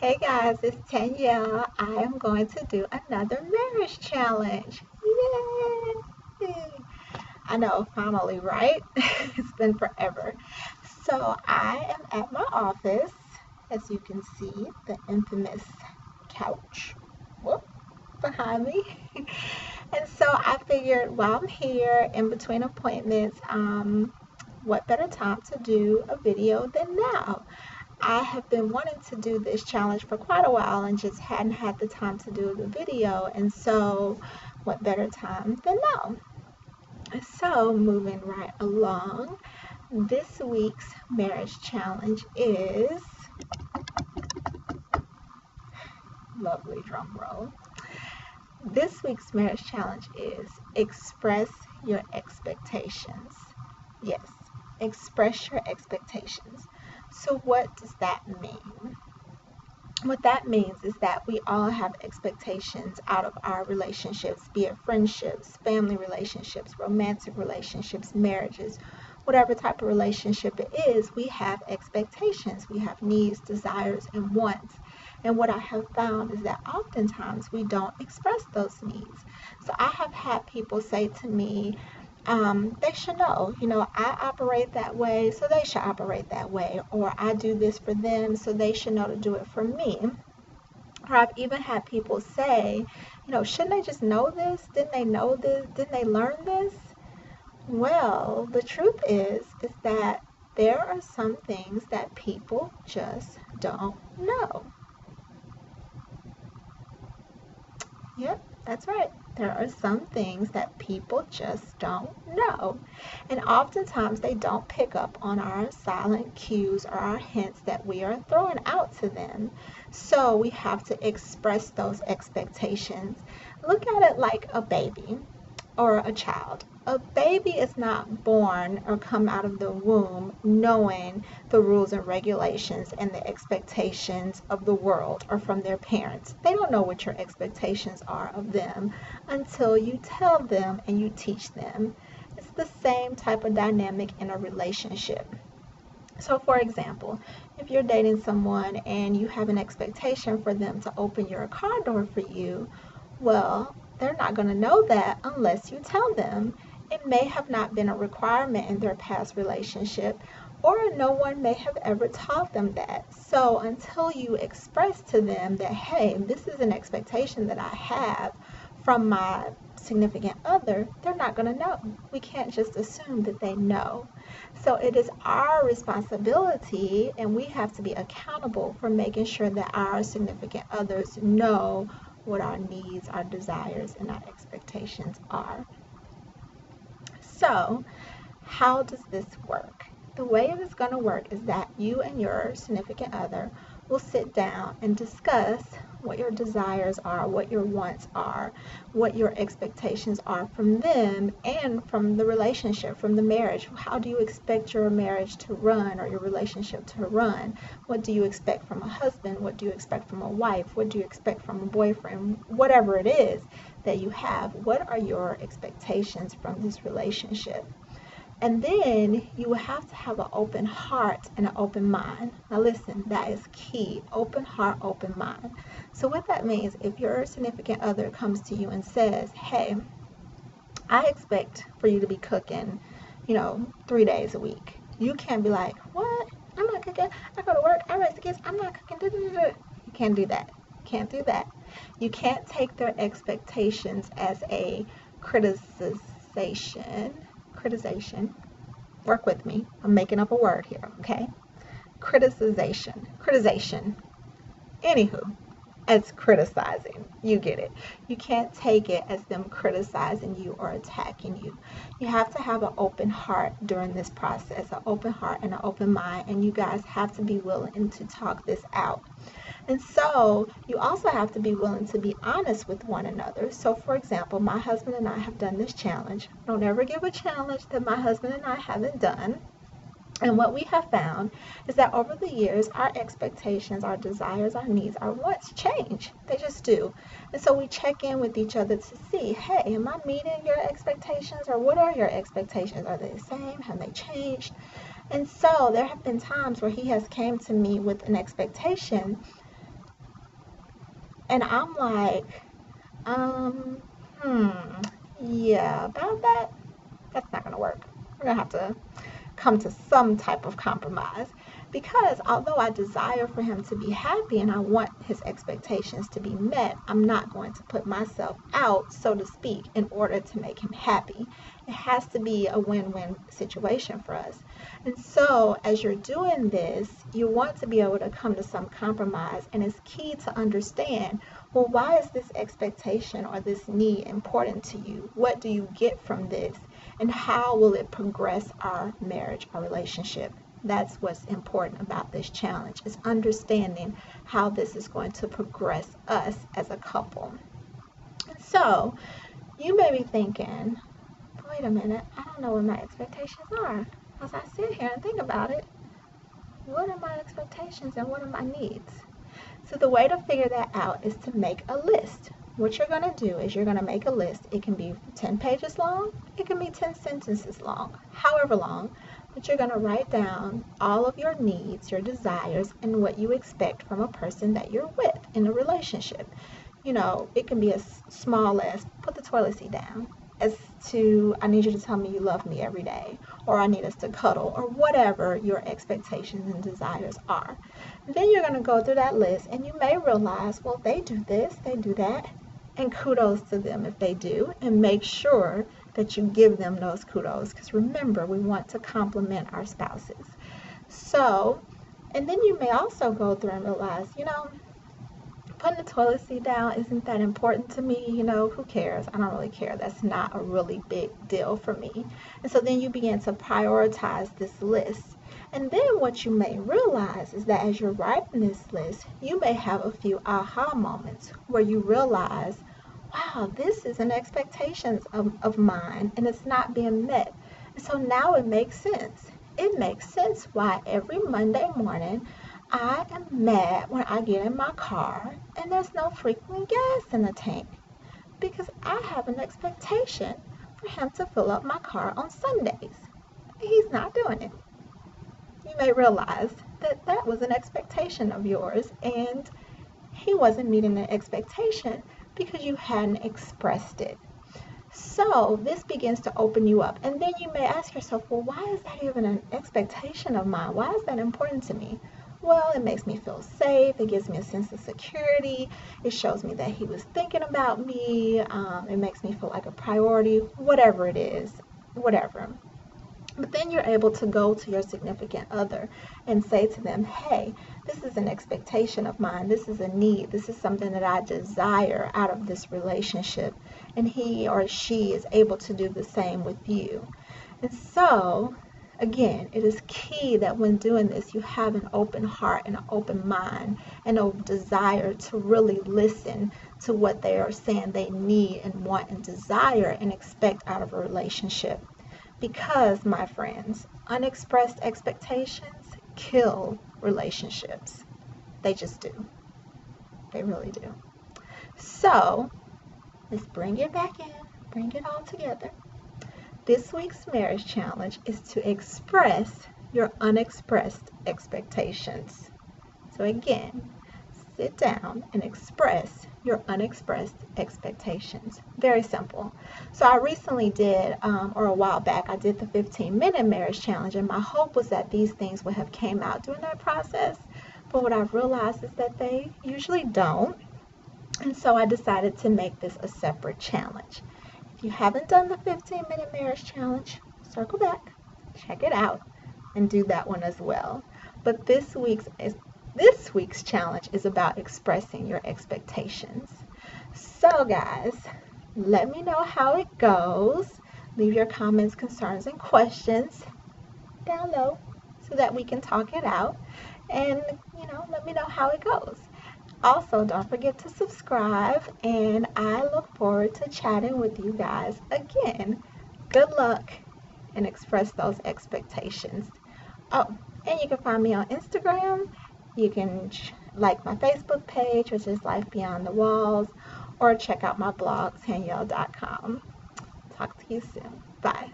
Hey guys, it's Tanya. I am going to do another marriage challenge. Yay! I know, finally, right? It's been forever. So I am at my office, as you can see, the infamous couch. Whoop, behind me. And so I figured while I'm here in between appointments, what better time to do a video than now? I have been wanting to do this challenge for quite a while and just hadn't had the time to do the video. And so, what better time than now? So, moving right along, this week's marriage challenge is lovely drum roll. This week's marriage challenge is express your expectations. Yes, express your expectations. So, what does that mean? What that means is that we all have expectations out of our relationships, be it friendships, family relationships, romantic relationships, marriages, whatever type of relationship it is, we have expectations. We have needs, desires, and wants. And what I have found is that oftentimes we don't express those needs. So I have had people say to me, they should know, I operate that way, so they should operate that way. Or I do this for them, so they should know to do it for me. Or I've even had people say, shouldn't they just know this? Didn't they know this? Didn't they learn this? Well, the truth is that there are some things that people just don't know. Yep, that's right. There are some things that people just don't know. And oftentimes they don't pick up on our silent cues or our hints that we are throwing out to them. So we have to express those expectations. Look at it like a baby or a child. A baby is not born or come out of the womb knowing the rules and regulations and the expectations of the world or from their parents. They don't know what your expectations are of them until you tell them and you teach them. It's the same type of dynamic in a relationship. So, for example, if you're dating someone and you have an expectation for them to open your car door for you, well, they're not going to know that unless you tell them. It may have not been a requirement in their past relationship, or no one may have ever taught them that. So until you express to them that, hey, this is an expectation that I have from my significant other, they're not going to know. We can't just assume that they know. So it is our responsibility, and we have to be accountable for making sure that our significant others know what our needs, our desires, and our expectations are. So, how does this work? The way it is going to work is that you and your significant other will sit down and discuss what your desires are, what your wants are, what your expectations are from them and from the relationship, from the marriage. How do you expect your marriage to run or your relationship to run? What do you expect from a husband? What do you expect from a wife? What do you expect from a boyfriend? Whatever it is that you have, what are your expectations from this relationship? And then you will have to have an open heart and an open mind. Now listen, that is key. Open heart, open mind. So what that means, if your significant other comes to you and says, hey, I expect for you to be cooking, 3 days a week. You can't be like, what? I'm not cooking. I go to work. I raise the kids. I'm not cooking. You can't do that. Can't do that. You can't take their expectations as a criticization. Work with me. I'm making up a word here, okay? Criticization. Anywho, as criticizing. You get it. You can't take it as them criticizing you or attacking you. You have to have an open heart during this process, an open heart and an open mind, and you guys have to be willing to talk this out. And so you also have to be willing to be honest with one another. So for example, my husband and I have done this challenge. Don't ever give a challenge that my husband and I haven't done. And what we have found is that over the years, our expectations, our desires, our needs, our wants change. They just do. And so we check in with each other to see, hey, am I meeting your expectations, or what are your expectations? Are they the same? Have they changed? And so there have been times where he has came to me with an expectation And I'm like, hmm, yeah, about that, that's not going to work. We're going to have to come to some type of compromise, because although I desire for him to be happy and I want his expectations to be met, I'm not going to put myself out, so to speak, in order to make him happy. It has to be a win-win situation for us. And so as you're doing this, you want to be able to come to some compromise, and it's key to understand, well, why is this expectation or this need important to you? What do you get from this? And how will it progress our marriage or relationship? That's what's important about this challenge, is understanding how this is going to progress us as a couple. So you may be thinking, wait a minute, I don't know what my expectations are. As I sit here and think about it, what are my expectations and what are my needs? So the way to figure that out is to make a list. What you're going to do is you're going to make a list. It can be 10 pages long. It can be 10 sentences long, however long. But you're going to write down all of your needs, your desires, and what you expect from a person that you're with in a relationship. You know, it can be as small as put the toilet seat down, as to I need you to tell me you love me every day, or I need us to cuddle, or whatever your expectations and desires are. Then you're going to go through that list, and you may realize, well, they do this, they do that, and kudos to them if they do, and make sure that you give them those kudos, because remember, we want to compliment our spouses. So, and then you may also go through and realize, you know, putting the toilet seat down isn't that important to me. You know, who cares? I don't really care. That's not a really big deal for me. And so then you begin to prioritize this list. And then what you may realize is that as you're writing this list, you may have a few aha moments where you realize, wow, this is an expectation of mine and it's not being met. And so now it makes sense. It makes sense why every Monday morning I am mad when I get in my car and there's no freaking gas in the tank, because I have an expectation for him to fill up my car on Sundays. He's not doing it. You may realize that that was an expectation of yours and he wasn't meeting the expectation because you hadn't expressed it. So this begins to open you up. And then you may ask yourself, well, why is that even an expectation of mine? Why is that important to me? Well, it makes me feel safe. It gives me a sense of security. It shows me that he was thinking about me. It makes me feel like a priority, whatever it is, whatever. But then you're able to go to your significant other and say to them, hey, this is an expectation of mine. This is a need. This is something that I desire out of this relationship. And he or she is able to do the same with you. And so, again, it is key that when doing this, you have an open heart and an open mind and a desire to really listen to what they are saying they need and want and desire and expect out of a relationship. Because, my friends, unexpressed expectations kill relationships. They just do. They really do. So, let's bring it back in, bring it all together. This week's marriage challenge is to express your unexpressed expectations. So again, sit down and express your unexpressed expectations. Very simple. So I recently did, or a while back, I did the 15-minute marriage challenge, and my hope was that these things would have came out during that process. But what I've realized is that they usually don't. And so I decided to make this a separate challenge. If you haven't done the 15-minute marriage challenge, circle back, check it out, and do that one as well. But this week's challenge is about expressing your expectations. So guys, let me know how it goes. Leave your comments, concerns, and questions down low so that we can talk it out. And, let me know how it goes. Also, don't forget to subscribe, and I look forward to chatting with you guys again. Good luck, and express those expectations. Oh, and you can find me on Instagram. You can like my Facebook page, which is Life Beyond the Walls, or check out my blog, Tanyelle.com. Talk to you soon. Bye.